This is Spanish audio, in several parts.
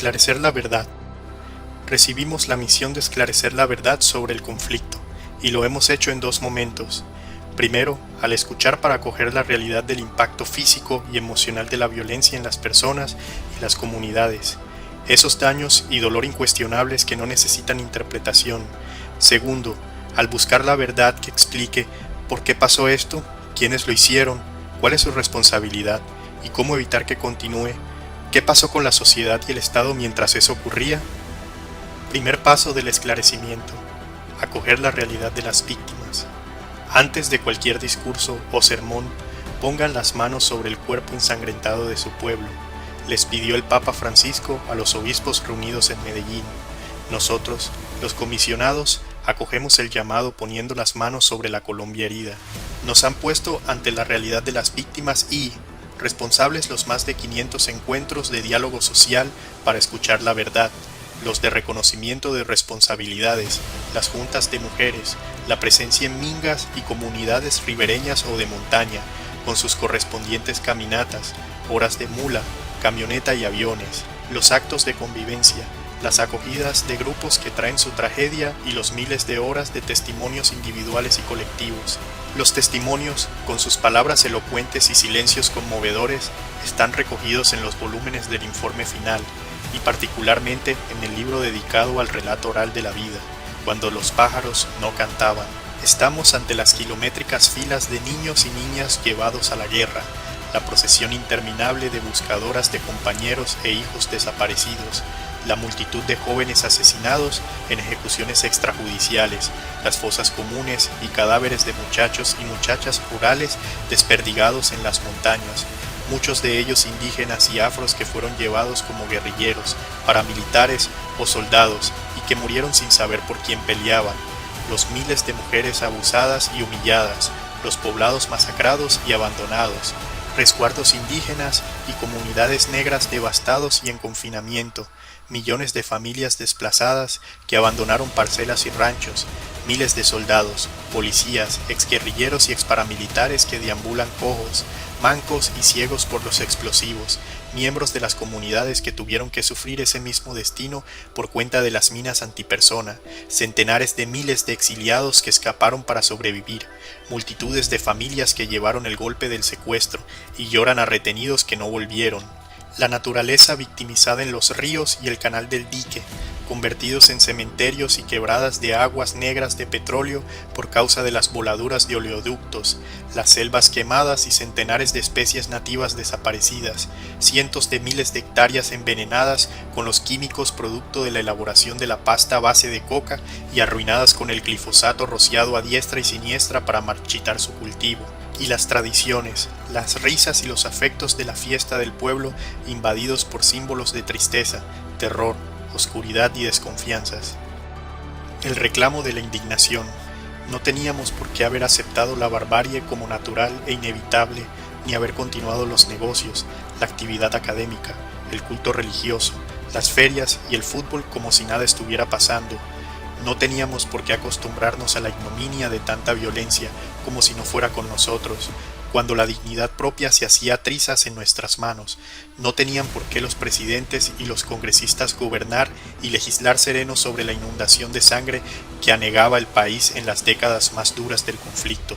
Esclarecer la verdad. Recibimos la misión de esclarecer la verdad sobre el conflicto, y lo hemos hecho en dos momentos. Primero, al escuchar para acoger la realidad del impacto físico y emocional de la violencia en las personas y las comunidades, esos daños y dolor incuestionables que no necesitan interpretación. Segundo, al buscar la verdad que explique por qué pasó esto, quiénes lo hicieron, cuál es su responsabilidad y cómo evitar que continúe. ¿Qué pasó con la sociedad y el Estado mientras eso ocurría? Primer paso del esclarecimiento: acoger la realidad de las víctimas. Antes de cualquier discurso o sermón, pongan las manos sobre el cuerpo ensangrentado de su pueblo, les pidió el Papa Francisco a los obispos reunidos en Medellín. Nosotros, los comisionados, acogemos el llamado poniendo las manos sobre la Colombia herida. Nos han puesto ante la realidad de las víctimas y, responsables los más de 500 encuentros de diálogo social para escuchar la verdad, los de reconocimiento de responsabilidades, las juntas de mujeres, la presencia en mingas y comunidades ribereñas o de montaña, con sus correspondientes caminatas, horas de mula, camioneta y aviones, los actos de convivencia, las acogidas de grupos que traen su tragedia y los miles de horas de testimonios individuales y colectivos. Los testimonios, con sus palabras elocuentes y silencios conmovedores, están recogidos en los volúmenes del informe final, y particularmente en el libro dedicado al relato oral de la vida, cuando los pájaros no cantaban. Estamos ante las kilométricas filas de niños y niñas llevados a la guerra, la procesión interminable de buscadoras de compañeros e hijos desaparecidos, la multitud de jóvenes asesinados en ejecuciones extrajudiciales, las fosas comunes y cadáveres de muchachos y muchachas rurales desperdigados en las montañas, muchos de ellos indígenas y afros que fueron llevados como guerrilleros, paramilitares o soldados y que murieron sin saber por quién peleaban, los miles de mujeres abusadas y humilladas, los poblados masacrados y abandonados, resguardos indígenas y comunidades negras devastados y en confinamiento, millones de familias desplazadas que abandonaron parcelas y ranchos, miles de soldados, policías, exguerrilleros y exparamilitares que deambulan cojos, mancos y ciegos por los explosivos, miembros de las comunidades que tuvieron que sufrir ese mismo destino por cuenta de las minas antipersona, centenares de miles de exiliados que escaparon para sobrevivir, multitudes de familias que llevaron el golpe del secuestro y lloran a retenidos que no volvieron, la naturaleza victimizada en los ríos y el canal del dique, convertidos en cementerios y quebradas de aguas negras de petróleo por causa de las voladuras de oleoductos, las selvas quemadas y centenares de especies nativas desaparecidas, cientos de miles de hectáreas envenenadas con los químicos producto de la elaboración de la pasta a base de coca y arruinadas con el glifosato rociado a diestra y siniestra para marchitar su cultivo. Y las tradiciones, las risas y los afectos de la fiesta del pueblo invadidos por símbolos de tristeza, terror, oscuridad y desconfianzas. El reclamo de la indignación. No teníamos por qué haber aceptado la barbarie como natural e inevitable, ni haber continuado los negocios, la actividad académica, el culto religioso, las ferias y el fútbol como si nada estuviera pasando. No teníamos por qué acostumbrarnos a la ignominia de tanta violencia como si no fuera con nosotros, cuando la dignidad propia se hacía trizas en nuestras manos. No tenían por qué los presidentes y los congresistas gobernar y legislar serenos sobre la inundación de sangre que anegaba el país en las décadas más duras del conflicto.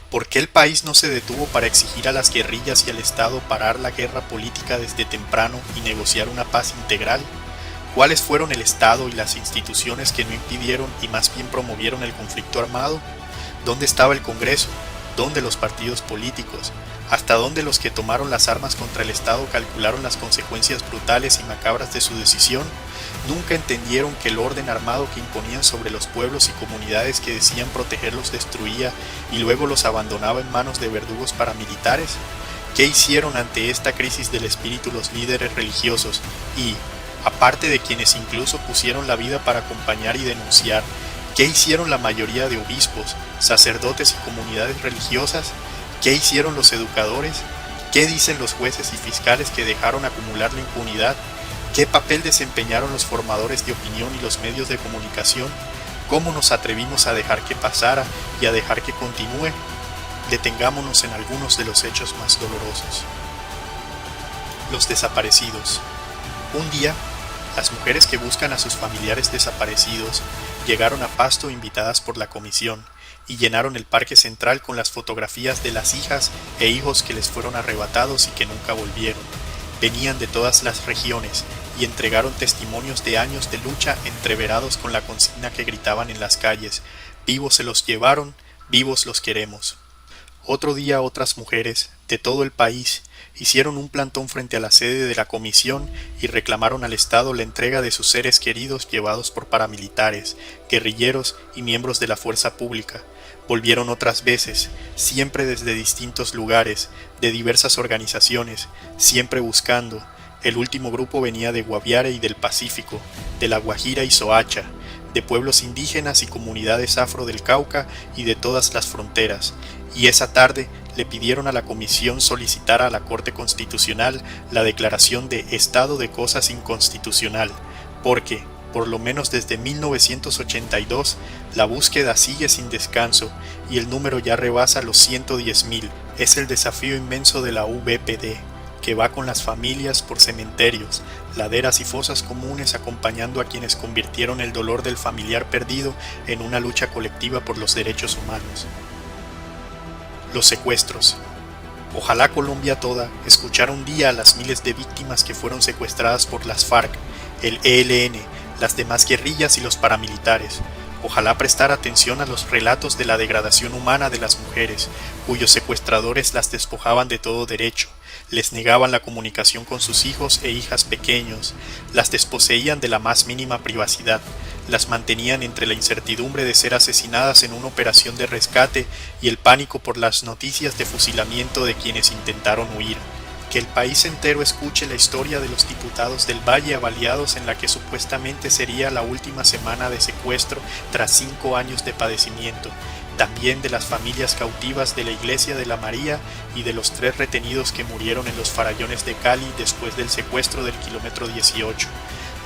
¿Por qué el país no se detuvo para exigir a las guerrillas y al Estado parar la guerra política desde temprano y negociar una paz integral? ¿Cuáles fueron el Estado y las instituciones que no impidieron y más bien promovieron el conflicto armado? ¿Dónde estaba el Congreso? ¿Dónde los partidos políticos? ¿Hasta dónde los que tomaron las armas contra el Estado calcularon las consecuencias brutales y macabras de su decisión? ¿Nunca entendieron que el orden armado que imponían sobre los pueblos y comunidades que decían proteger los destruía y luego los abandonaba en manos de verdugos paramilitares? ¿Qué hicieron ante esta crisis del espíritu los líderes religiosos y, aparte de quienes incluso pusieron la vida para acompañar y denunciar, qué hicieron la mayoría de obispos, sacerdotes y comunidades religiosas? ¿Qué hicieron los educadores? ¿Qué dicen los jueces y fiscales que dejaron acumular la impunidad? ¿Qué papel desempeñaron los formadores de opinión y los medios de comunicación? ¿Cómo nos atrevimos a dejar que pasara y a dejar que continúe? Detengámonos en algunos de los hechos más dolorosos. Los desaparecidos. Un día, Las mujeres que buscan a sus familiares desaparecidos llegaron a Pasto invitadas por la comisión y llenaron el parque central con las fotografías de las hijas e hijos que les fueron arrebatados y que nunca volvieron. Venían de todas las regiones y entregaron testimonios de años de lucha entreverados con la consigna que gritaban en las calles: vivos se los llevaron, vivos los queremos. Otro día otras mujeres, de todo el país, hicieron un plantón frente a la sede de la comisión y reclamaron al Estado la entrega de sus seres queridos llevados por paramilitares, guerrilleros y miembros de la fuerza pública. Volvieron otras veces, siempre desde distintos lugares, de diversas organizaciones, siempre buscando. El último grupo venía de Guaviare y del Pacífico, de La Guajira y Soacha, de pueblos indígenas y comunidades afro del Cauca y de todas las fronteras, y esa tarde le pidieron a la comisión solicitar a la Corte Constitucional la declaración de estado de cosas inconstitucional, porque, por lo menos desde 1982, la búsqueda sigue sin descanso y el número ya rebasa los 110.000. Es el desafío inmenso de la UBPD, que va con las familias por cementerios, laderas y fosas comunes acompañando a quienes convirtieron el dolor del familiar perdido en una lucha colectiva por los derechos humanos. Los secuestros. Ojalá Colombia toda escuchara un día a las miles de víctimas que fueron secuestradas por las FARC, el ELN, las demás guerrillas y los paramilitares. Ojalá prestara atención a los relatos de la degradación humana de las mujeres, cuyos secuestradores las despojaban de todo derecho, les negaban la comunicación con sus hijos e hijas pequeños, las desposeían de la más mínima privacidad, las mantenían entre la incertidumbre de ser asesinadas en una operación de rescate y el pánico por las noticias de fusilamiento de quienes intentaron huir. Que el país entero escuche la historia de los diputados del Valle avaliados en la que supuestamente sería la última semana de secuestro tras 5 años de padecimiento, también de las familias cautivas de la Iglesia de la María y de los 3 retenidos que murieron en los farallones de Cali después del secuestro del kilómetro 18,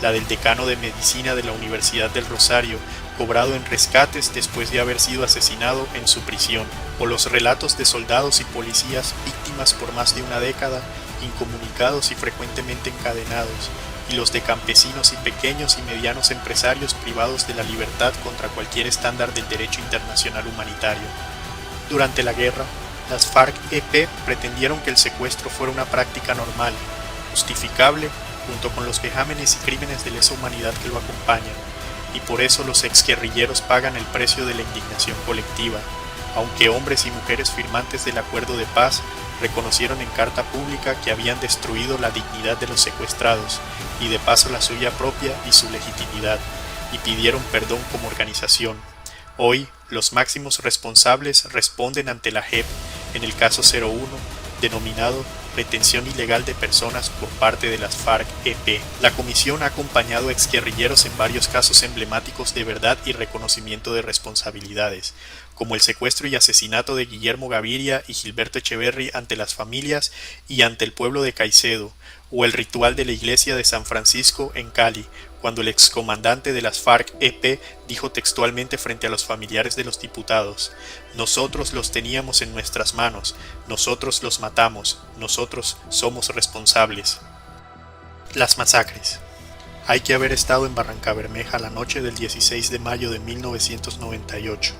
la del decano de Medicina de la Universidad del Rosario, cobrado en rescates después de haber sido asesinado en su prisión, o los relatos de soldados y policías víctimas por más de una década, incomunicados y frecuentemente encadenados, y los de campesinos y pequeños y medianos empresarios privados de la libertad contra cualquier estándar del derecho internacional humanitario. Durante la guerra, las FARC-EP pretendieron que el secuestro fuera una práctica normal, justificable, junto con los vejámenes y crímenes de lesa humanidad que lo acompañan, y por eso los exguerrilleros pagan el precio de la indignación colectiva, aunque hombres y mujeres firmantes del acuerdo de paz reconocieron en carta pública que habían destruido la dignidad de los secuestrados, y de paso la suya propia y su legitimidad, y pidieron perdón como organización. Hoy, los máximos responsables responden ante la JEP en el caso 01, denominado retención ilegal de personas por parte de las FARC-EP. La comisión ha acompañado a exguerrilleros en varios casos emblemáticos de verdad y reconocimiento de responsabilidades, como el secuestro y asesinato de Guillermo Gaviria y Gilberto Echeverry ante las familias y ante el pueblo de Caicedo, o el ritual de la iglesia de San Francisco en Cali, cuando el excomandante de las FARC-EP dijo textualmente frente a los familiares de los diputados: «Nosotros los teníamos en nuestras manos, nosotros los matamos, nosotros somos responsables». Las masacres. Hay que haber estado en Barrancabermeja la noche del 16 de mayo de 1998,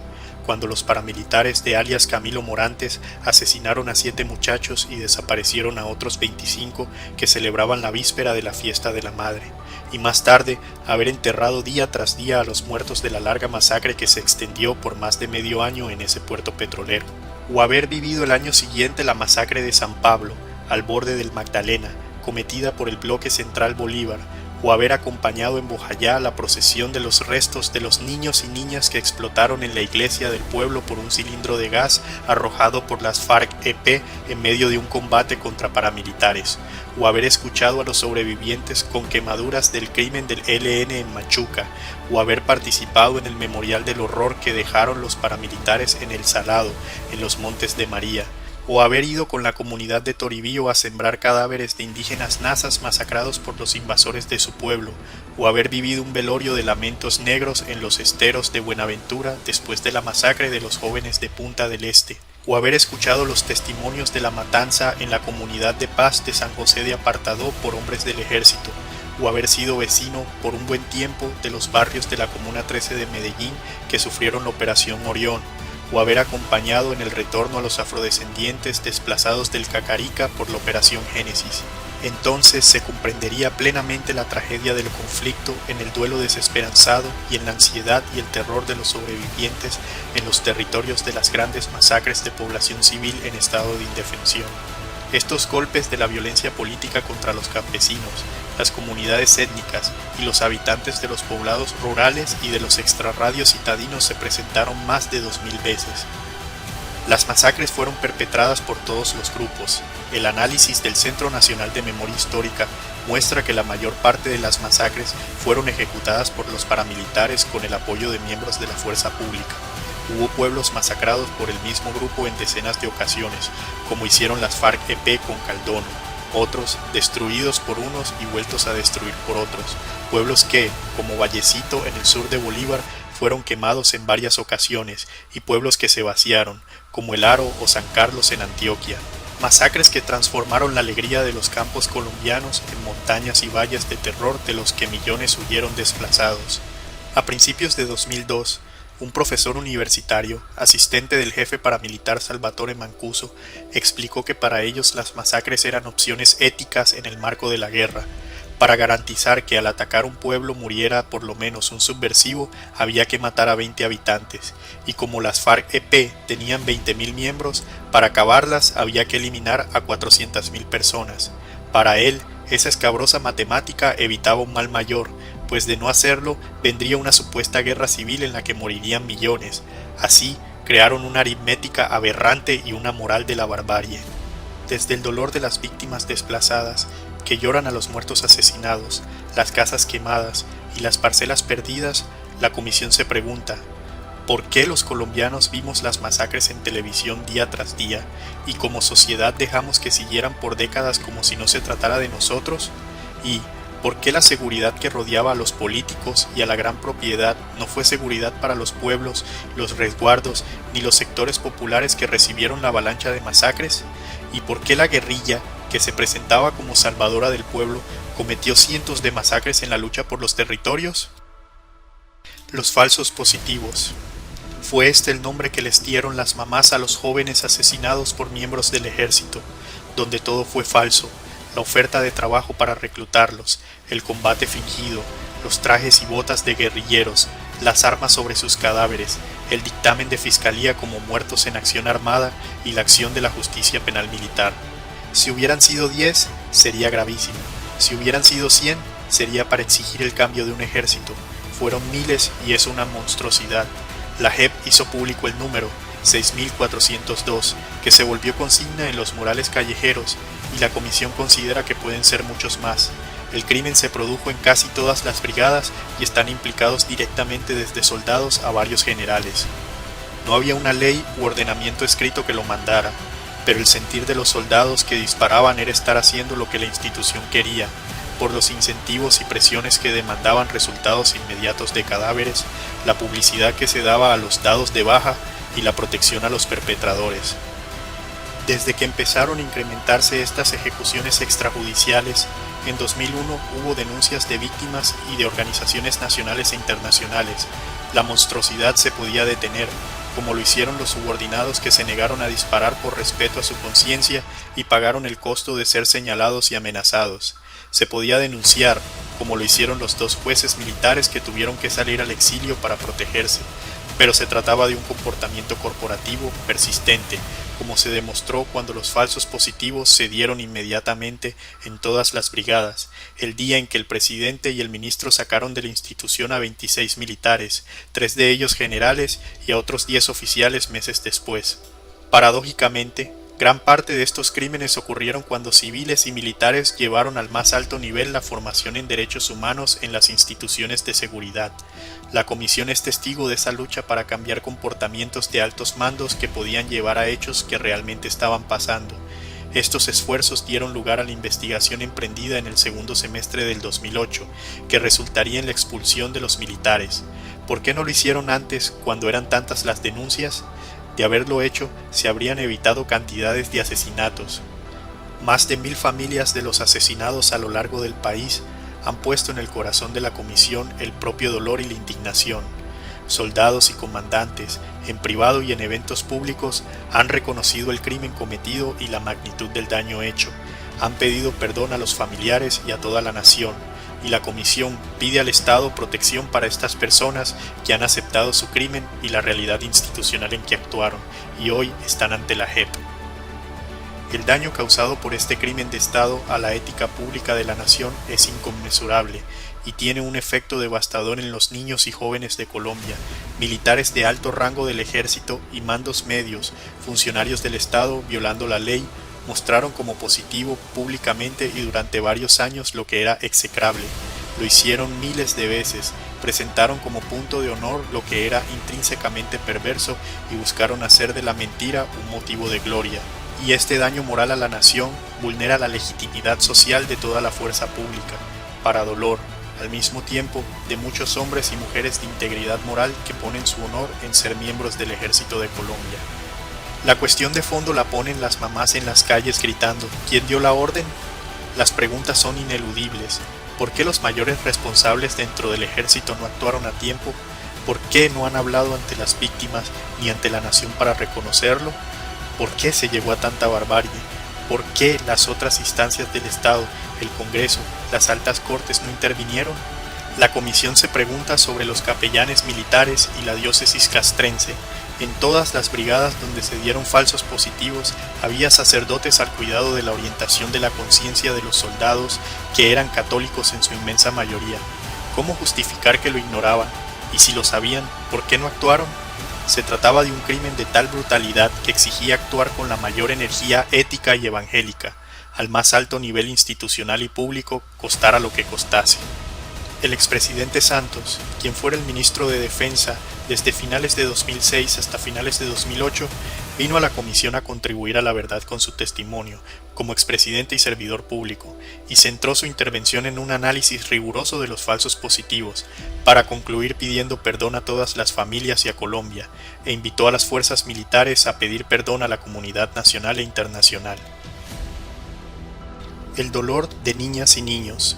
cuando los paramilitares de alias Camilo Morantes asesinaron a 7 muchachos y desaparecieron a otros 25 que celebraban la víspera de la fiesta de la madre, y más tarde haber enterrado día tras día a los muertos de la larga masacre que se extendió por más de medio año en ese puerto petrolero, o haber vivido el año siguiente la masacre de San Pablo, al borde del Magdalena, cometida por el Bloque Central Bolívar, o haber acompañado en Bojayá la procesión de los restos de los niños y niñas que explotaron en la iglesia del pueblo por un cilindro de gas arrojado por las FARC-EP en medio de un combate contra paramilitares, o haber escuchado a los sobrevivientes con quemaduras del crimen del ELN en Machuca, o haber participado en el memorial del horror que dejaron los paramilitares en El Salado, en los Montes de María, o haber ido con la comunidad de Toribío a sembrar cadáveres de indígenas nazas masacrados por los invasores de su pueblo, o haber vivido un velorio de lamentos negros en los esteros de Buenaventura después de la masacre de los jóvenes de Punta del Este, o haber escuchado los testimonios de la matanza en la comunidad de paz de San José de Apartadó por hombres del ejército, o haber sido vecino por un buen tiempo de los barrios de la Comuna 13 de Medellín que sufrieron la Operación Orión, o haber acompañado en el retorno a los afrodescendientes desplazados del Cacarica por la Operación Génesis. Entonces se comprendería plenamente la tragedia del conflicto en el duelo desesperanzado y en la ansiedad y el terror de los sobrevivientes en los territorios de las grandes masacres de población civil en estado de indefensión. Estos golpes de la violencia política contra los campesinos, las comunidades étnicas y los habitantes de los poblados rurales y de los extrarradios citadinos se presentaron más de 2000 veces. Las masacres fueron perpetradas por todos los grupos. El análisis del Centro Nacional de Memoria Histórica muestra que la mayor parte de las masacres fueron ejecutadas por los paramilitares con el apoyo de miembros de la fuerza pública. Hubo pueblos masacrados por el mismo grupo en decenas de ocasiones, como hicieron las FARC-EP con Caldono, otros destruidos por unos y vueltos a destruir por otros, pueblos que, como Vallecito en el sur de Bolívar, fueron quemados en varias ocasiones, y pueblos que se vaciaron, como El Aro o San Carlos en Antioquia. Masacres que transformaron la alegría de los campos colombianos en montañas y valles de terror de los que millones huyeron desplazados. A principios de 2002, un profesor universitario, asistente del jefe paramilitar Salvatore Mancuso, explicó que para ellos las masacres eran opciones éticas en el marco de la guerra. Para garantizar que al atacar un pueblo muriera por lo menos un subversivo, había que matar a 20 habitantes, y como las FARC-EP tenían 20.000 miembros, para acabarlas había que eliminar a 400.000 personas. Para él, esa escabrosa matemática evitaba un mal mayor, pues de no hacerlo vendría una supuesta guerra civil en la que morirían millones. Así, crearon una aritmética aberrante y una moral de la barbarie. Desde el dolor de las víctimas desplazadas, que lloran a los muertos asesinados, las casas quemadas y las parcelas perdidas, la comisión se pregunta: ¿por qué los colombianos vimos las masacres en televisión día tras día y como sociedad dejamos que siguieran por décadas como si no se tratara de nosotros? ¿Y por qué la seguridad que rodeaba a los políticos y a la gran propiedad no fue seguridad para los pueblos, los resguardos ni los sectores populares que recibieron la avalancha de masacres? ¿Y por qué la guerrilla, que se presentaba como salvadora del pueblo, cometió cientos de masacres en la lucha por los territorios? Los falsos positivos. Fue este el nombre que les dieron las mamás a los jóvenes asesinados por miembros del ejército, donde todo fue falso: la oferta de trabajo para reclutarlos, el combate fingido, los trajes y botas de guerrilleros, las armas sobre sus cadáveres, el dictamen de fiscalía como muertos en acción armada y la acción de la justicia penal militar. Si hubieran sido 10, sería gravísimo. Si hubieran sido 100, sería para exigir el cambio de un ejército. Fueron miles y es una monstruosidad. La JEP hizo público el número 6.402, que se volvió consigna en los murales callejeros, y la comisión considera que pueden ser muchos más. El crimen se produjo en casi todas las brigadas y están implicados directamente desde soldados a varios generales. No había una ley u ordenamiento escrito que lo mandara, pero el sentir de los soldados que disparaban era estar haciendo lo que la institución quería, por los incentivos y presiones que demandaban resultados inmediatos de cadáveres, la publicidad que se daba a los dados de baja y la protección a los perpetradores. Desde que empezaron a incrementarse estas ejecuciones extrajudiciales, en 2001 hubo denuncias de víctimas y de organizaciones nacionales e internacionales. La monstruosidad se podía detener, como lo hicieron los subordinados que se negaron a disparar por respeto a su conciencia y pagaron el costo de ser señalados y amenazados. Se podía denunciar, como lo hicieron los 2 jueces militares que tuvieron que salir al exilio para protegerse, pero se trataba de un comportamiento corporativo persistente, como se demostró cuando los falsos positivos se dieron inmediatamente en todas las brigadas, el día en que el presidente y el ministro sacaron de la institución a 26 militares, 3 de ellos generales y a otros 10 oficiales meses después. Paradójicamente, gran parte de estos crímenes ocurrieron cuando civiles y militares llevaron al más alto nivel la formación en derechos humanos en las instituciones de seguridad. La comisión es testigo de esa lucha para cambiar comportamientos de altos mandos que podían llevar a hechos que realmente estaban pasando. Estos esfuerzos dieron lugar a la investigación emprendida en el segundo semestre del 2008, que resultaría en la expulsión de los militares. ¿Por qué no lo hicieron antes, cuando eran tantas las denuncias? De haberlo hecho, se habrían evitado cantidades de asesinatos. Más de 1000 familias de los asesinados a lo largo del país han puesto en el corazón de la comisión el propio dolor y la indignación. Soldados y comandantes, en privado y en eventos públicos, han reconocido el crimen cometido y la magnitud del daño hecho, han pedido perdón a los familiares y a toda la nación, y la comisión pide al Estado protección para estas personas que han aceptado su crimen y la realidad institucional en que actuaron, y hoy están ante la JEP. El daño causado por este crimen de Estado a la ética pública de la nación es inconmensurable y tiene un efecto devastador en los niños y jóvenes de Colombia, militares de alto rango del ejército y mandos medios, funcionarios del Estado violando la ley, mostraron como positivo públicamente y durante varios años lo que era execrable. Lo hicieron miles de veces, presentaron como punto de honor lo que era intrínsecamente perverso y buscaron hacer de la mentira un motivo de gloria. Y este daño moral a la nación vulnera la legitimidad social de toda la fuerza pública, para dolor, al mismo tiempo, de muchos hombres y mujeres de integridad moral que ponen su honor en ser miembros del Ejército de Colombia. La cuestión de fondo la ponen las mamás en las calles gritando: ¿quién dio la orden? Las preguntas son ineludibles. ¿Por qué los mayores responsables dentro del ejército no actuaron a tiempo? ¿Por qué no han hablado ante las víctimas ni ante la nación para reconocerlo? ¿Por qué se llegó a tanta barbarie? ¿Por qué las otras instancias del Estado, el Congreso, las altas cortes no intervinieron? La comisión se pregunta sobre los capellanes militares y la diócesis castrense. En todas las brigadas donde se dieron falsos positivos había sacerdotes al cuidado de la orientación de la conciencia de los soldados, que eran católicos en su inmensa mayoría. ¿Cómo justificar que lo ignoraban? Y si lo sabían, ¿por qué no actuaron? Se trataba de un crimen de tal brutalidad que exigía actuar con la mayor energía ética y evangélica, al más alto nivel institucional y público, costara lo que costase. El expresidente Santos, quien fuera el ministro de Defensa desde finales de 2006 hasta finales de 2008, vino a la comisión a contribuir a la verdad con su testimonio, como expresidente y servidor público, y centró su intervención en un análisis riguroso de los falsos positivos, para concluir pidiendo perdón a todas las familias y a Colombia, e invitó a las fuerzas militares a pedir perdón a la comunidad nacional e internacional. El dolor de niñas y niños.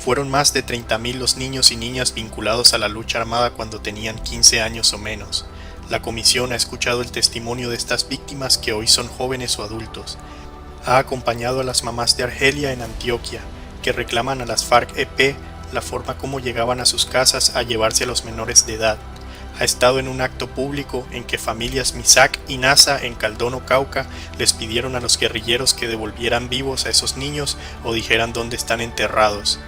Fueron más de 30.000 los niños y niñas vinculados a la lucha armada cuando tenían 15 años o menos. La comisión ha escuchado el testimonio de estas víctimas que hoy son jóvenes o adultos. Ha acompañado a las mamás de Argelia en Antioquia, que reclaman a las FARC-EP la forma como llegaban a sus casas a llevarse a los menores de edad. Ha estado en un acto público en que familias Misak y Nasa en Caldono, Cauca, les pidieron a los guerrilleros que devolvieran vivos a esos niños o dijeran dónde están enterrados.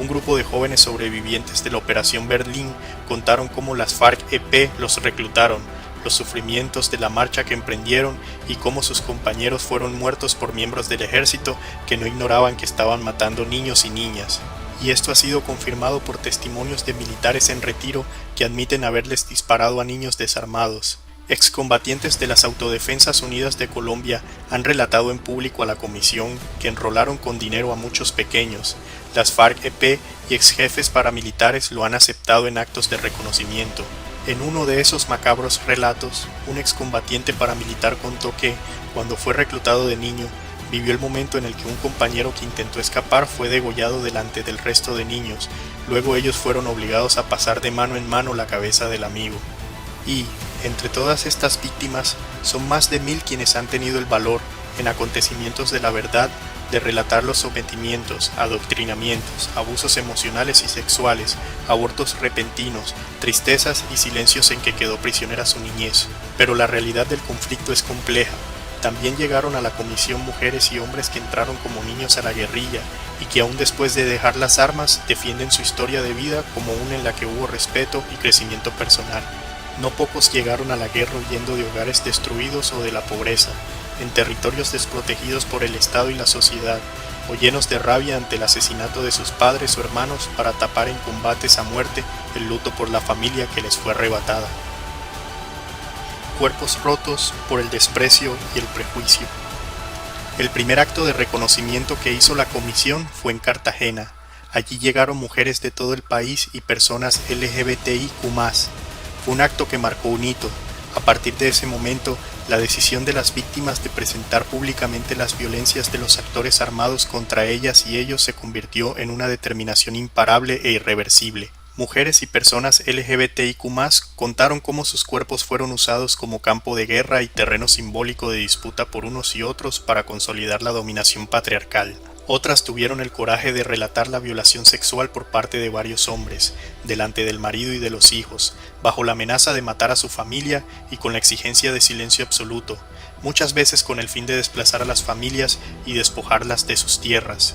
Un grupo de jóvenes sobrevivientes de la Operación Berlín contaron cómo las FARC-EP los reclutaron, los sufrimientos de la marcha que emprendieron y cómo sus compañeros fueron muertos por miembros del ejército que no ignoraban que estaban matando niños y niñas. Y esto ha sido confirmado por testimonios de militares en retiro que admiten haberles disparado a niños desarmados. Excombatientes de las Autodefensas Unidas de Colombia han relatado en público a la comisión que enrolaron con dinero a muchos pequeños. Las FARC-EP y exjefes paramilitares lo han aceptado en actos de reconocimiento. En uno de esos macabros relatos, un excombatiente paramilitar contó que, cuando fue reclutado de niño, vivió el momento en el que un compañero que intentó escapar fue degollado delante del resto de niños. Luego ellos fueron obligados a pasar de mano en mano la cabeza del amigo. Y, entre todas estas víctimas, son más de 1000 quienes han tenido el valor, en acontecimientos de la verdad, de relatar los sometimientos, adoctrinamientos, abusos emocionales y sexuales, abortos repentinos, tristezas y silencios en que quedó prisionera su niñez. Pero la realidad del conflicto es compleja. También llegaron a la comisión mujeres y hombres que entraron como niños a la guerrilla y que aún después de dejar las armas defienden su historia de vida como una en la que hubo respeto y crecimiento personal. No pocos llegaron a la guerra huyendo de hogares destruidos o de la pobreza, en territorios desprotegidos por el Estado y la sociedad, o llenos de rabia ante el asesinato de sus padres o hermanos para tapar en combates a muerte el luto por la familia que les fue arrebatada. Cuerpos rotos por el desprecio y el prejuicio. El primer acto de reconocimiento que hizo la comisión fue en Cartagena. Allí llegaron mujeres de todo el país y personas LGBTIQ+. Fue un acto que marcó un hito. A partir de ese momento, La decisión de las víctimas de presentar públicamente las violencias de los actores armados contra ellas y ellos se convirtió en una determinación imparable e irreversible. Mujeres y personas LGBTIQ+ contaron cómo sus cuerpos fueron usados como campo de guerra y terreno simbólico de disputa por unos y otros para consolidar la dominación patriarcal. Otras tuvieron el coraje de relatar la violación sexual por parte de varios hombres, delante del marido y de los hijos, bajo la amenaza de matar a su familia y con la exigencia de silencio absoluto, muchas veces con el fin de desplazar a las familias y despojarlas de sus tierras.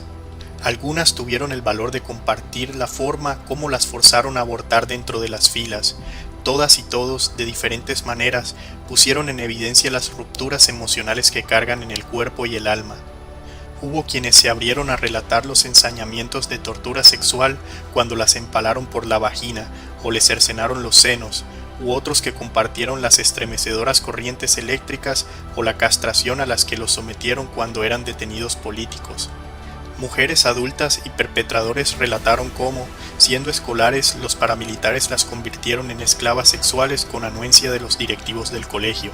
Algunas tuvieron el valor de compartir la forma como las forzaron a abortar dentro de las filas. Todas y todos, de diferentes maneras, pusieron en evidencia las rupturas emocionales que cargan en el cuerpo y el alma. Hubo quienes se abrieron a relatar los ensañamientos de tortura sexual cuando las empalaron por la vagina o les cercenaron los senos, u otros que compartieron las estremecedoras corrientes eléctricas o la castración a las que los sometieron cuando eran detenidos políticos. Mujeres adultas y perpetradores relataron cómo, siendo escolares, los paramilitares las convirtieron en esclavas sexuales con anuencia de los directivos del colegio.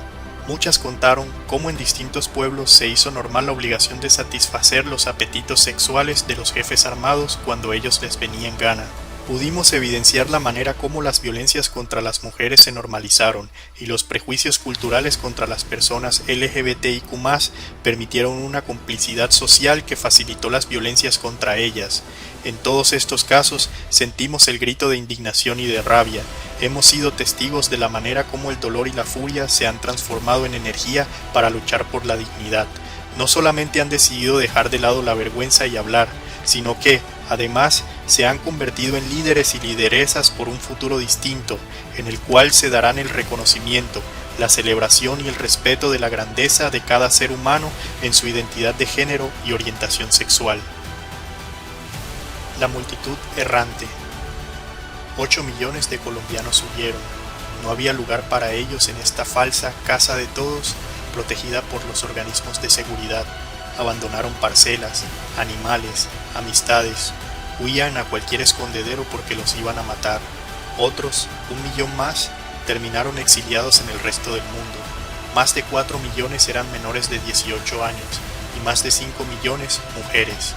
Muchas contaron cómo en distintos pueblos se hizo normal la obligación de satisfacer los apetitos sexuales de los jefes armados cuando ellos les venía en gana. Pudimos evidenciar la manera como las violencias contra las mujeres se normalizaron y los prejuicios culturales contra las personas LGBTIQ+ permitieron una complicidad social que facilitó las violencias contra ellas. En todos estos casos sentimos el grito de indignación y de rabia. Hemos sido testigos de la manera como el dolor y la furia se han transformado en energía para luchar por la dignidad. No solamente han decidido dejar de lado la vergüenza y hablar, sino que, además, se han convertido en líderes y lideresas por un futuro distinto, en el cual se darán el reconocimiento, la celebración y el respeto de la grandeza de cada ser humano en su identidad de género y orientación sexual. La multitud errante. 8 millones de colombianos huyeron. No había lugar para ellos en esta falsa casa de todos, protegida por los organismos de seguridad. Abandonaron parcelas, animales, amistades, huían a cualquier escondedero porque los iban a matar. Otros, 1 millón más, terminaron exiliados en el resto del mundo. Más de 4 millones eran menores de 18 años y más de 5 millones mujeres.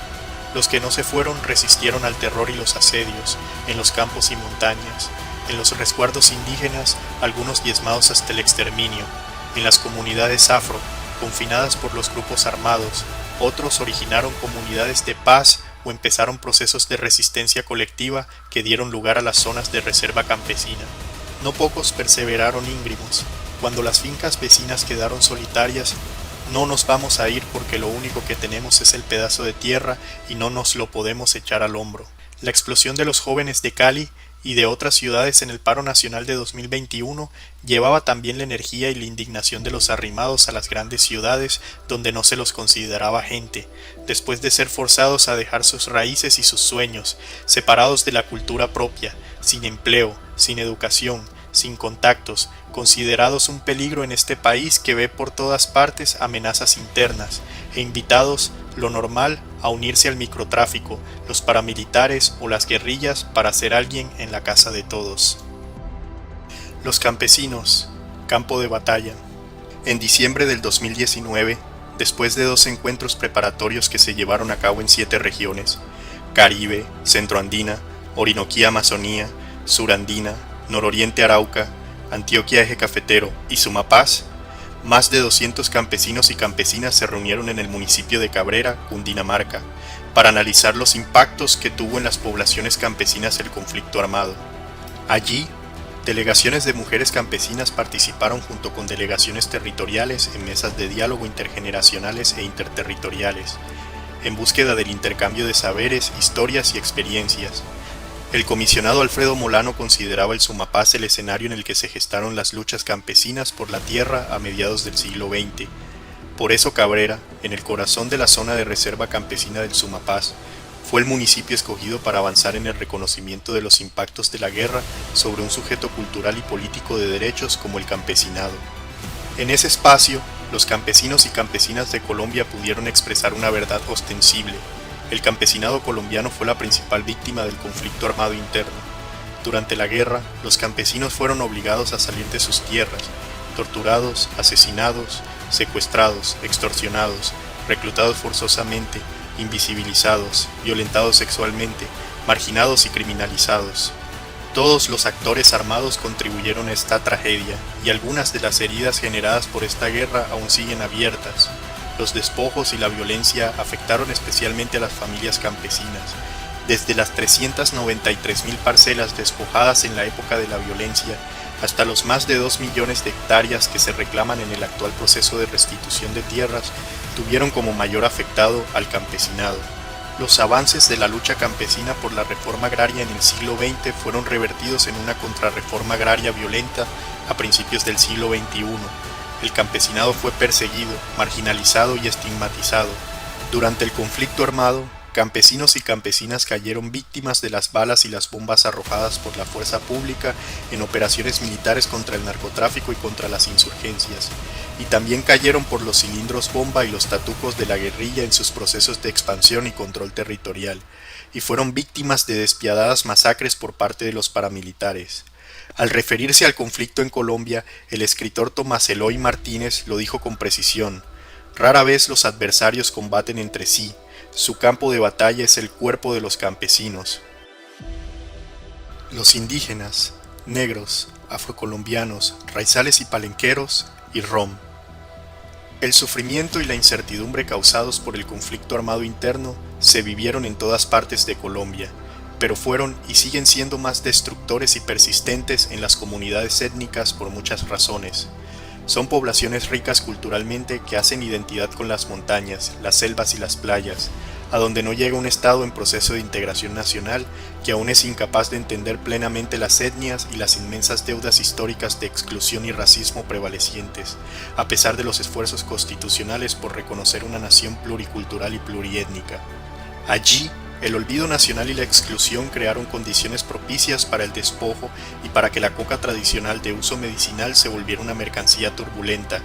Los que no se fueron resistieron al terror y los asedios, en los campos y montañas, en los resguardos indígenas, algunos diezmados hasta el exterminio, en las comunidades afro, confinadas por los grupos armados. Otros originaron comunidades de paz o empezaron procesos de resistencia colectiva que dieron lugar a las zonas de reserva campesina. No pocos perseveraron íngrimos. Cuando las fincas vecinas quedaron solitarias, no nos vamos a ir porque lo único que tenemos es el pedazo de tierra y no nos lo podemos echar al hombro. La explosión de los jóvenes de Cali y de otras ciudades en el paro nacional de 2021 llevaba también la energía y la indignación de los arrimados a las grandes ciudades donde no se los consideraba gente, después de ser forzados a dejar sus raíces y sus sueños, separados de la cultura propia, sin empleo, sin educación, sin contactos, considerados un peligro en este país que ve por todas partes amenazas internas, e invitados, lo normal, a unirse al microtráfico, los paramilitares o las guerrillas para ser alguien en la casa de todos. Los campesinos, campo de batalla. En diciembre del 2019, después de 2 encuentros preparatorios que se llevaron a cabo en 7 regiones, Caribe, Centroandina, Orinoquía Amazonía, Surandina, Nororiente Arauca, Antioquia Eje Cafetero y Sumapaz, más de 200 campesinos y campesinas se reunieron en el municipio de Cabrera, Cundinamarca, para analizar los impactos que tuvo en las poblaciones campesinas el conflicto armado. Allí, delegaciones de mujeres campesinas participaron junto con delegaciones territoriales en mesas de diálogo intergeneracionales e interterritoriales, en búsqueda del intercambio de saberes, historias y experiencias. El comisionado Alfredo Molano consideraba el Sumapaz el escenario en el que se gestaron las luchas campesinas por la tierra a mediados del siglo XX. Por eso Cabrera, en el corazón de la zona de reserva campesina del Sumapaz, fue el municipio escogido para avanzar en el reconocimiento de los impactos de la guerra sobre un sujeto cultural y político de derechos como el campesinado. En ese espacio, los campesinos y campesinas de Colombia pudieron expresar una verdad ostensible. El campesinado colombiano fue la principal víctima del conflicto armado interno. Durante la guerra, los campesinos fueron obligados a salir de sus tierras, torturados, asesinados, secuestrados, extorsionados, reclutados forzosamente, invisibilizados, violentados sexualmente, marginados y criminalizados. Todos los actores armados contribuyeron a esta tragedia, y algunas de las heridas generadas por esta guerra aún siguen abiertas. Los despojos y la violencia afectaron especialmente a las familias campesinas. Desde las 393.000 parcelas despojadas en la época de la violencia, hasta los más de 2 millones de hectáreas que se reclaman en el actual proceso de restitución de tierras, tuvieron como mayor afectado al campesinado. Los avances de la lucha campesina por la reforma agraria en el siglo XX fueron revertidos en una contrarreforma agraria violenta a principios del siglo XXI. El campesinado fue perseguido, marginalizado y estigmatizado. Durante el conflicto armado, campesinos y campesinas cayeron víctimas de las balas y las bombas arrojadas por la fuerza pública en operaciones militares contra el narcotráfico y contra las insurgencias, y también cayeron por los cilindros bomba y los tatucos de la guerrilla en sus procesos de expansión y control territorial, y fueron víctimas de despiadadas masacres por parte de los paramilitares. Al referirse al conflicto en Colombia, el escritor Tomás Eloy Martínez lo dijo con precisión: rara vez los adversarios combaten entre sí. Su campo de batalla es el cuerpo de los campesinos. Los indígenas, negros, afrocolombianos, raizales y palenqueros, y rom. El sufrimiento y la incertidumbre causados por el conflicto armado interno se vivieron en todas partes de Colombia, pero fueron y siguen siendo más destructores y persistentes en las comunidades étnicas por muchas razones. Son poblaciones ricas culturalmente que hacen identidad con las montañas, las selvas y las playas, a donde no llega un Estado en proceso de integración nacional que aún es incapaz de entender plenamente las etnias y las inmensas deudas históricas de exclusión y racismo prevalecientes, a pesar de los esfuerzos constitucionales por reconocer una nación pluricultural y pluriétnica. Allí, el olvido nacional y la exclusión crearon condiciones propicias para el despojo y para que la coca tradicional de uso medicinal se volviera una mercancía turbulenta.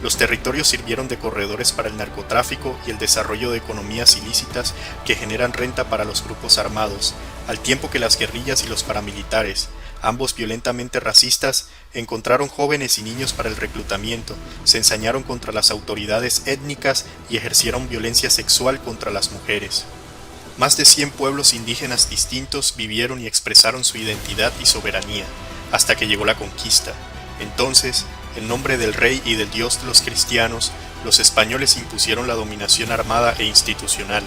Los territorios sirvieron de corredores para el narcotráfico y el desarrollo de economías ilícitas que generan renta para los grupos armados, al tiempo que las guerrillas y los paramilitares, ambos violentamente racistas, encontraron jóvenes y niños para el reclutamiento, se ensañaron contra las autoridades étnicas y ejercieron violencia sexual contra las mujeres. Más de 100 pueblos indígenas distintos vivieron y expresaron su identidad y soberanía, hasta que llegó la conquista. Entonces, en nombre del rey y del Dios de los cristianos, los españoles impusieron la dominación armada e institucional.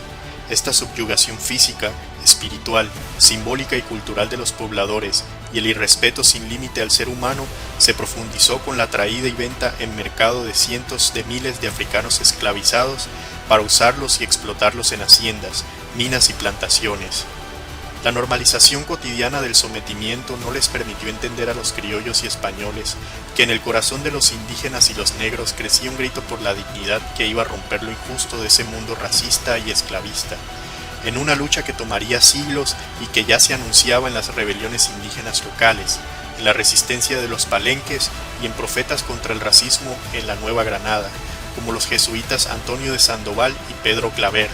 Esta subyugación física, espiritual, simbólica y cultural de los pobladores y el irrespeto sin límite al ser humano se profundizó con la traída y venta en mercado de cientos de miles de africanos esclavizados para usarlos y explotarlos en haciendas, minas y plantaciones. La normalización cotidiana del sometimiento no les permitió entender a los criollos y españoles que en el corazón de los indígenas y los negros crecía un grito por la dignidad que iba a romper lo injusto de ese mundo racista y esclavista, en una lucha que tomaría siglos y que ya se anunciaba en las rebeliones indígenas locales, en la resistencia de los palenques y en profetas contra el racismo en la Nueva Granada, como los jesuitas Antonio de Sandoval y Pedro Claver.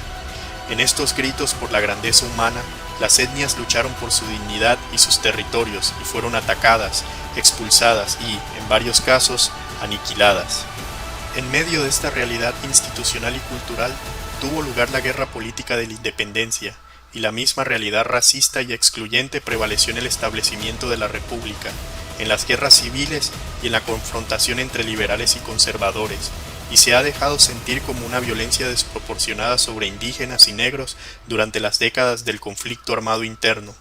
En estos gritos por la grandeza humana, las etnias lucharon por su dignidad y sus territorios y fueron atacadas, expulsadas y, en varios casos, aniquiladas. En medio de esta realidad institucional y cultural, tuvo lugar la guerra política de la independencia, y la misma realidad racista y excluyente prevaleció en el establecimiento de la República, en las guerras civiles y en la confrontación entre liberales y conservadores, y se ha dejado sentir como una violencia desproporcionada sobre indígenas y negros durante las décadas del conflicto armado interno.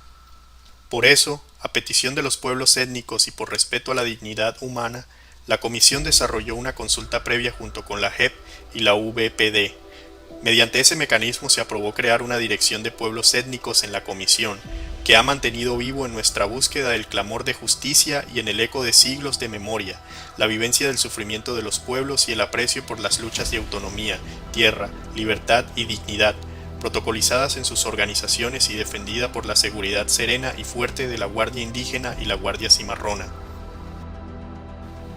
Por eso, a petición de los pueblos étnicos y por respeto a la dignidad humana, la Comisión desarrolló una consulta previa junto con la JEP y la VPD. Mediante ese mecanismo se aprobó crear una dirección de pueblos étnicos en la Comisión, que ha mantenido vivo en nuestra búsqueda el clamor de justicia y en el eco de siglos de memoria, la vivencia del sufrimiento de los pueblos y el aprecio por las luchas de autonomía, tierra, libertad y dignidad, protocolizadas en sus organizaciones y defendida por la seguridad serena y fuerte de la Guardia Indígena y la Guardia Cimarrona.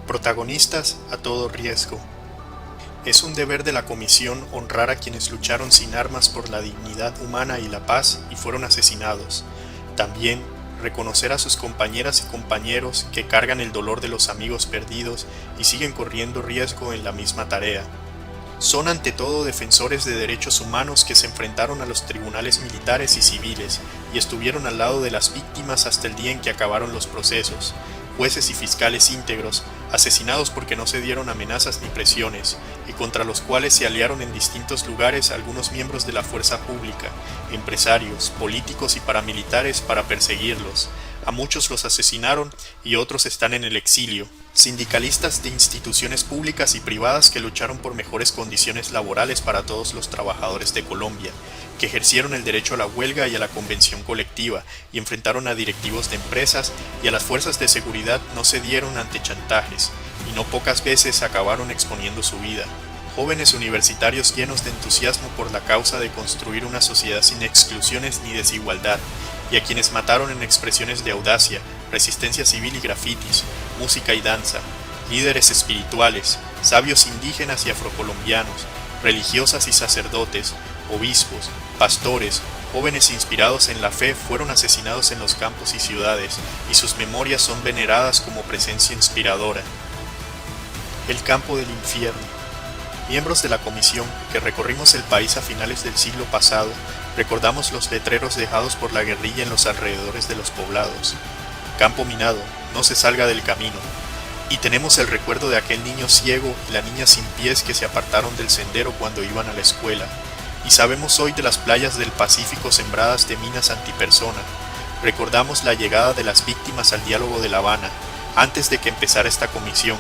Protagonistas a todo riesgo. Es un deber de la Comisión honrar a quienes lucharon sin armas por la dignidad humana y la paz y fueron asesinados. También reconocer a sus compañeras y compañeros que cargan el dolor de los amigos perdidos y siguen corriendo riesgo en la misma tarea. Son ante todo defensores de derechos humanos que se enfrentaron a los tribunales militares y civiles y estuvieron al lado de las víctimas hasta el día en que acabaron los procesos, jueces y fiscales íntegros, asesinados porque no se dieron amenazas ni presiones, y contra los cuales se aliaron en distintos lugares algunos miembros de la fuerza pública, empresarios, políticos y paramilitares para perseguirlos. A muchos los asesinaron y otros están en el exilio. Sindicalistas de instituciones públicas y privadas que lucharon por mejores condiciones laborales para todos los trabajadores de Colombia, que ejercieron el derecho a la huelga y a la convención colectiva y enfrentaron a directivos de empresas y a las fuerzas de seguridad no cedieron ante chantajes y no pocas veces acabaron exponiendo su vida. Jóvenes universitarios llenos de entusiasmo por la causa de construir una sociedad sin exclusiones ni desigualdad, y a quienes mataron en expresiones de audacia, resistencia civil y grafitis, música y danza, líderes espirituales, sabios indígenas y afrocolombianos, religiosas y sacerdotes, obispos, pastores, jóvenes inspirados en la fe fueron asesinados en los campos y ciudades, y sus memorias son veneradas como presencia inspiradora. El campo del infierno. Miembros de la comisión que recorrimos el país a finales del siglo pasado, recordamos los letreros dejados por la guerrilla en los alrededores de los poblados. Campo minado, no se salga del camino. Y tenemos el recuerdo de aquel niño ciego y la niña sin pies que se apartaron del sendero cuando iban a la escuela. Y sabemos hoy de las playas del Pacífico sembradas de minas antipersona. Recordamos la llegada de las víctimas al diálogo de La Habana, antes de que empezara esta comisión,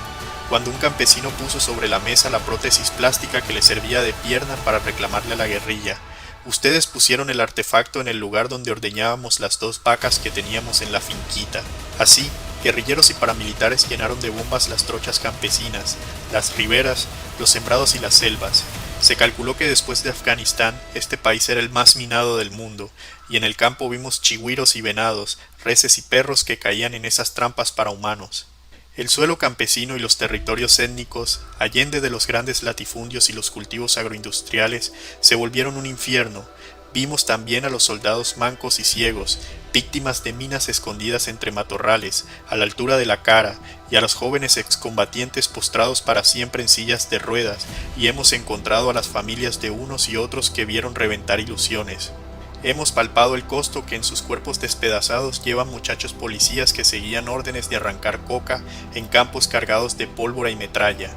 cuando un campesino puso sobre la mesa la prótesis plástica que le servía de pierna para reclamarle a la guerrilla. Ustedes pusieron el artefacto en el lugar donde ordeñábamos las 2 vacas que teníamos en la finquita. Así, guerrilleros y paramilitares llenaron de bombas las trochas campesinas, las riberas, los sembrados y las selvas. Se calculó que después de Afganistán, este país era el más minado del mundo, y en el campo vimos chigüiros y venados, reses y perros que caían en esas trampas para humanos. El suelo campesino y los territorios étnicos, allende de los grandes latifundios y los cultivos agroindustriales, se volvieron un infierno. Vimos también a los soldados mancos y ciegos, víctimas de minas escondidas entre matorrales, a la altura de la cara, y a los jóvenes excombatientes postrados para siempre en sillas de ruedas, y hemos encontrado a las familias de unos y otros que vieron reventar ilusiones. Hemos palpado el costo que en sus cuerpos despedazados llevan muchachos policías que seguían órdenes de arrancar coca en campos cargados de pólvora y metralla.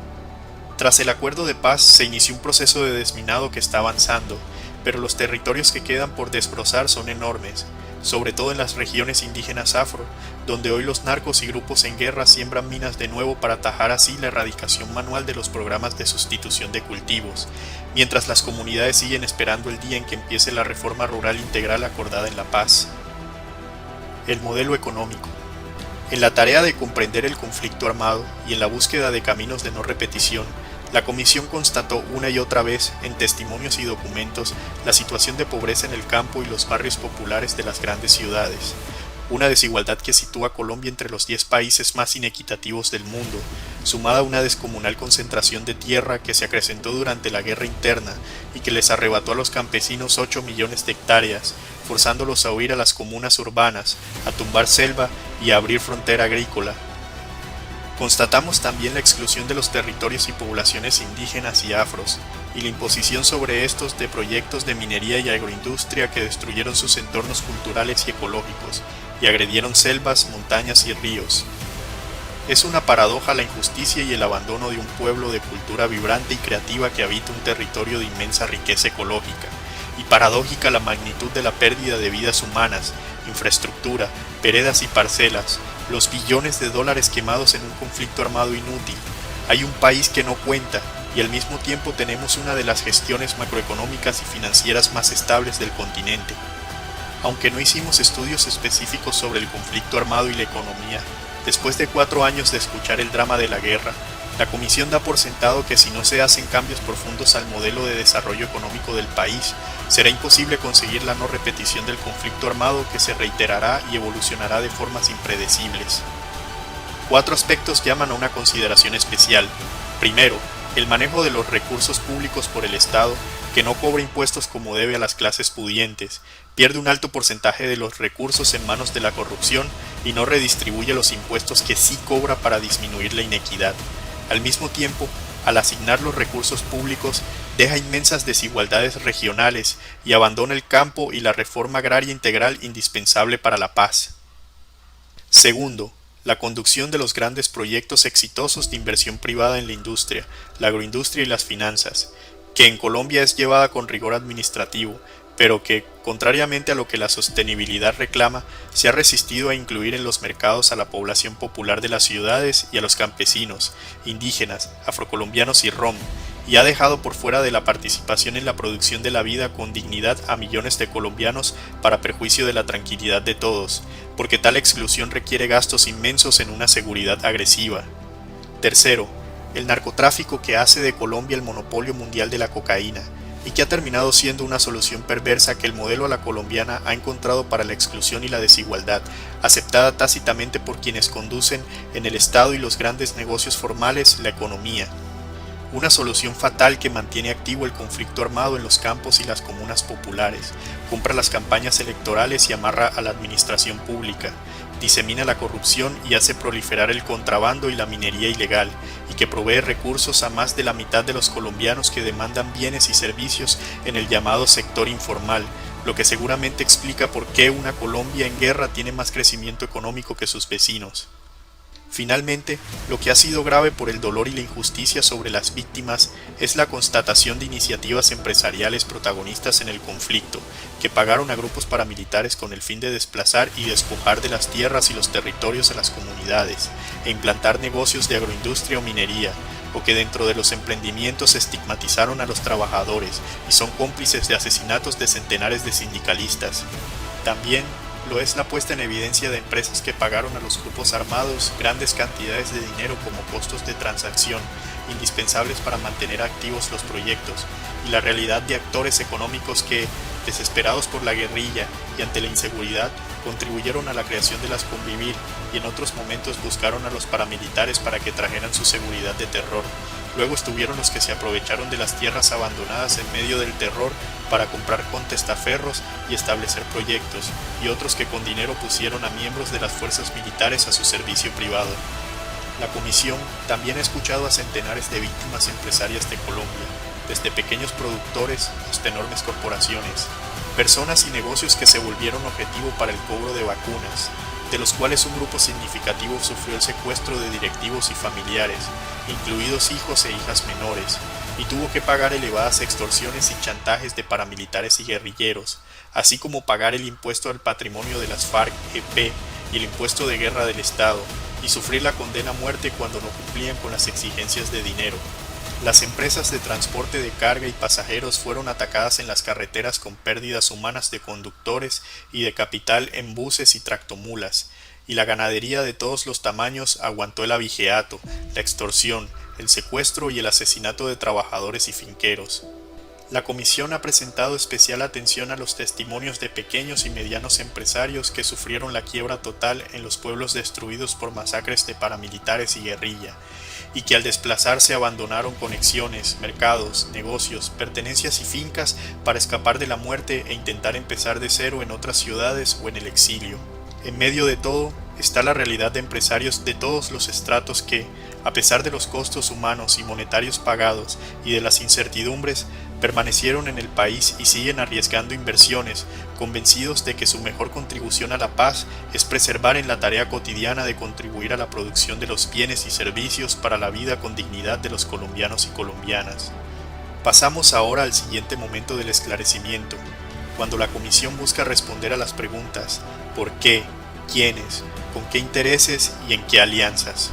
Tras el acuerdo de paz se inició un proceso de desminado que está avanzando, pero los territorios que quedan por desbrozar son enormes, sobre todo en las regiones indígenas afro, donde hoy los narcos y grupos en guerra siembran minas de nuevo para atajar así la erradicación manual de los programas de sustitución de cultivos, mientras las comunidades siguen esperando el día en que empiece la reforma rural integral acordada en La Paz. El modelo económico. En la tarea de comprender el conflicto armado y en la búsqueda de caminos de no repetición, la Comisión constató una y otra vez, en testimonios y documentos, la situación de pobreza en el campo y los barrios populares de las grandes ciudades. Una desigualdad que sitúa a Colombia entre los 10 países más inequitativos del mundo, sumada a una descomunal concentración de tierra que se acrecentó durante la guerra interna y que les arrebató a los campesinos 8 millones de hectáreas, forzándolos a huir a las comunas urbanas, a tumbar selva y a abrir frontera agrícola. Constatamos también la exclusión de los territorios y poblaciones indígenas y afros, y la imposición sobre estos de proyectos de minería y agroindustria que destruyeron sus entornos culturales y ecológicos, y agredieron selvas, montañas y ríos. Es una paradoja la injusticia y el abandono de un pueblo de cultura vibrante y creativa que habita un territorio de inmensa riqueza ecológica, y paradójica la magnitud de la pérdida de vidas humanas, infraestructura, veredas y parcelas, los billones de dólares quemados en un conflicto armado inútil. Hay un país que no cuenta, y al mismo tiempo tenemos una de las gestiones macroeconómicas y financieras más estables del continente. Aunque no hicimos estudios específicos sobre el conflicto armado y la economía, después de 4 años de escuchar el drama de la guerra, la Comisión da por sentado que si no se hacen cambios profundos al modelo de desarrollo económico del país, será imposible conseguir la no repetición del conflicto armado que se reiterará y evolucionará de formas impredecibles. 4 aspectos llaman a una consideración especial. Primero, El manejo de los recursos públicos por el Estado, que no cobra impuestos como debe a las clases pudientes, pierde un alto porcentaje de los recursos en manos de la corrupción y no redistribuye los impuestos que sí cobra para disminuir la inequidad. Al mismo tiempo, al asignar los recursos públicos, deja inmensas desigualdades regionales y abandona el campo y la reforma agraria integral indispensable para la paz. Segundo, la conducción de los grandes proyectos exitosos de inversión privada en la industria, la agroindustria y las finanzas, que en Colombia es llevada con rigor administrativo, pero que, contrariamente a lo que la sostenibilidad reclama, se ha resistido a incluir en los mercados a la población popular de las ciudades y a los campesinos, indígenas, afrocolombianos y rom, y ha dejado por fuera de la participación en la producción de la vida con dignidad a millones de colombianos para perjuicio de la tranquilidad de todos, porque tal exclusión requiere gastos inmensos en una seguridad agresiva. Tercero, el narcotráfico que hace de Colombia el monopolio mundial de la cocaína, y que ha terminado siendo una solución perversa que el modelo a la colombiana ha encontrado para la exclusión y la desigualdad, aceptada tácitamente por quienes conducen en el Estado y los grandes negocios formales la economía. Una solución fatal que mantiene activo el conflicto armado en los campos y las comunas populares, compra las campañas electorales y amarra a la administración pública, disemina la corrupción y hace proliferar el contrabando y la minería ilegal, y que provee recursos a más de la mitad de los colombianos que demandan bienes y servicios en el llamado sector informal, lo que seguramente explica por qué una Colombia en guerra tiene más crecimiento económico que sus vecinos. Finalmente, lo que ha sido grave por el dolor y la injusticia sobre las víctimas es la constatación de iniciativas empresariales protagonistas en el conflicto, que pagaron a grupos paramilitares con el fin de desplazar y despojar de las tierras y los territorios a las comunidades, e implantar negocios de agroindustria o minería, o que dentro de los emprendimientos estigmatizaron a los trabajadores y son cómplices de asesinatos de centenares de sindicalistas. También lo es la puesta en evidencia de empresas que pagaron a los grupos armados grandes cantidades de dinero como costos de transacción, indispensables para mantener activos los proyectos, y la realidad de actores económicos que, desesperados por la guerrilla y ante la inseguridad, contribuyeron a la creación de las Convivir y en otros momentos buscaron a los paramilitares para que trajeran su seguridad de terror. Luego estuvieron los que se aprovecharon de las tierras abandonadas en medio del terror para comprar con testaferros y establecer proyectos, y otros que con dinero pusieron a miembros de las fuerzas militares a su servicio privado. La comisión también ha escuchado a centenares de víctimas empresarias de Colombia, desde pequeños productores hasta enormes corporaciones, personas y negocios que se volvieron objetivo para el cobro de vacunas, de los cuales un grupo significativo sufrió el secuestro de directivos y familiares, incluidos hijos e hijas menores, y tuvo que pagar elevadas extorsiones y chantajes de paramilitares y guerrilleros, así como pagar el impuesto al patrimonio de las FARC-EP y el impuesto de guerra del Estado, y sufrir la condena a muerte cuando no cumplían con las exigencias de dinero. Las empresas de transporte de carga y pasajeros fueron atacadas en las carreteras con pérdidas humanas de conductores y de capital en buses y tractomulas, y la ganadería de todos los tamaños aguantó el abigeato, la extorsión, el secuestro y el asesinato de trabajadores y finqueros. La comisión ha prestado especial atención a los testimonios de pequeños y medianos empresarios que sufrieron la quiebra total en los pueblos destruidos por masacres de paramilitares y guerrilla, y que al desplazarse abandonaron conexiones, mercados, negocios, pertenencias y fincas para escapar de la muerte e intentar empezar de cero en otras ciudades o en el exilio. En medio de todo está la realidad de empresarios de todos los estratos que, a pesar de los costos humanos y monetarios pagados y de las incertidumbres, permanecieron en el país y siguen arriesgando inversiones, convencidos de que su mejor contribución a la paz es preservar en la tarea cotidiana de contribuir a la producción de los bienes y servicios para la vida con dignidad de los colombianos y colombianas. Pasamos ahora al siguiente momento del esclarecimiento, cuando la comisión busca responder a las preguntas ¿por qué?, ¿quiénes?, ¿con qué intereses y en qué alianzas?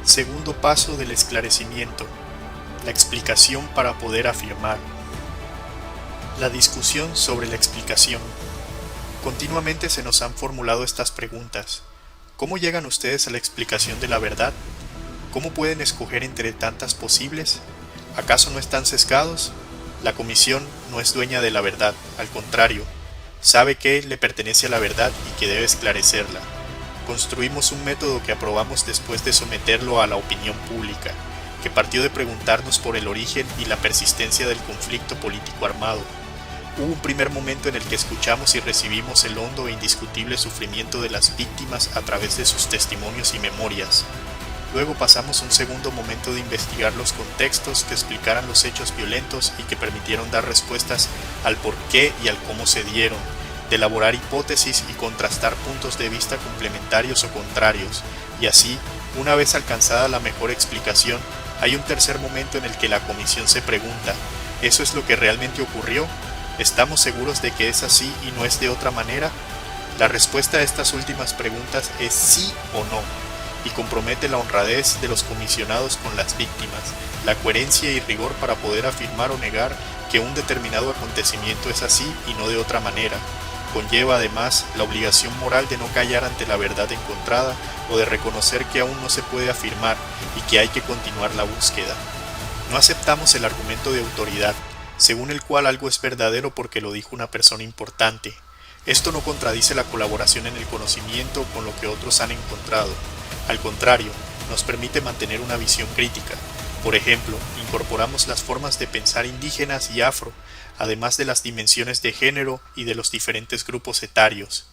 Segundo paso del esclarecimiento: la explicación para poder afirmar. La discusión sobre la explicación. Continuamente se nos han formulado estas preguntas. ¿Cómo llegan ustedes a la explicación de la verdad? ¿Cómo pueden escoger entre tantas posibles? ¿Acaso no están sesgados? La comisión no es dueña de la verdad, al contrario, sabe que le pertenece a la verdad y que debe esclarecerla. Construimos un método que aprobamos después de someterlo a la opinión pública, que partió de preguntarnos por el origen y la persistencia del conflicto político armado. Hubo un primer momento en el que escuchamos y recibimos el hondo e indiscutible sufrimiento de las víctimas a través de sus testimonios y memorias. Luego pasamos un segundo momento de investigar los contextos que explicaran los hechos violentos y que permitieron dar respuestas al por qué y al cómo se dieron, de elaborar hipótesis y contrastar puntos de vista complementarios o contrarios, y así, una vez alcanzada la mejor explicación, hay un tercer momento en el que la comisión se pregunta, ¿eso es lo que realmente ocurrió? ¿Estamos seguros de que es así y no es de otra manera? La respuesta a estas últimas preguntas es sí o no, y compromete la honradez de los comisionados con las víctimas, la coherencia y rigor para poder afirmar o negar que un determinado acontecimiento es así y no de otra manera. Conlleva además la obligación moral de no callar ante la verdad encontrada o de reconocer que aún no se puede afirmar y que hay que continuar la búsqueda. No aceptamos el argumento de autoridad, según el cual algo es verdadero porque lo dijo una persona importante. Esto no contradice la colaboración en el conocimiento con lo que otros han encontrado. Al contrario, nos permite mantener una visión crítica. Por ejemplo, incorporamos las formas de pensar indígenas y afro, además de las dimensiones de género y de los diferentes grupos etarios.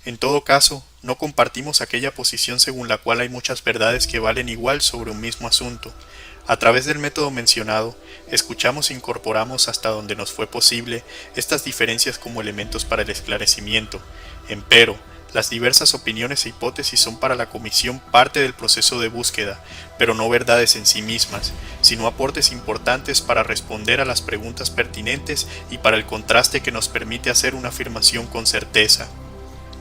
En todo caso, no compartimos aquella posición según la cual hay muchas verdades que valen igual sobre un mismo asunto. A través del método mencionado, escuchamos e incorporamos hasta donde nos fue posible estas diferencias como elementos para el esclarecimiento. Empero, las diversas opiniones e hipótesis son para la comisión parte del proceso de búsqueda, pero no verdades en sí mismas, sino aportes importantes para responder a las preguntas pertinentes y para el contraste que nos permite hacer una afirmación con certeza.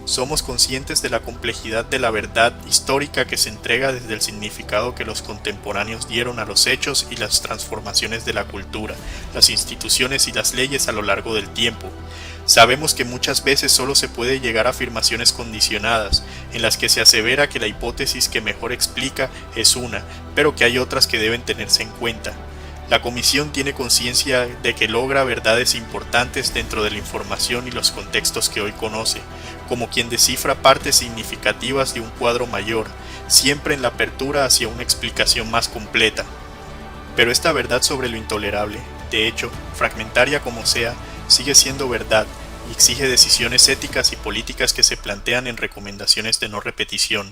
Somos conscientes de la complejidad de la verdad histórica que se entrega desde el significado que los contemporáneos dieron a los hechos y las transformaciones de la cultura, las instituciones y las leyes a lo largo del tiempo. Sabemos que muchas veces solo se puede llegar a afirmaciones condicionadas, en las que se asevera que la hipótesis que mejor explica es una, pero que hay otras que deben tenerse en cuenta. La comisión tiene conciencia de que logra verdades importantes dentro de la información y los contextos que hoy conoce, como quien descifra partes significativas de un cuadro mayor, siempre en la apertura hacia una explicación más completa. Pero esta verdad sobre lo intolerable, de hecho, fragmentaria como sea, sigue siendo verdad y exige decisiones éticas y políticas que se plantean en recomendaciones de no repetición.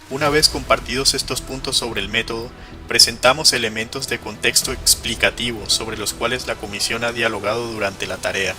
Una vez compartidos estos puntos sobre el método, presentamos elementos de contexto explicativo sobre los cuales la comisión ha dialogado durante la tarea.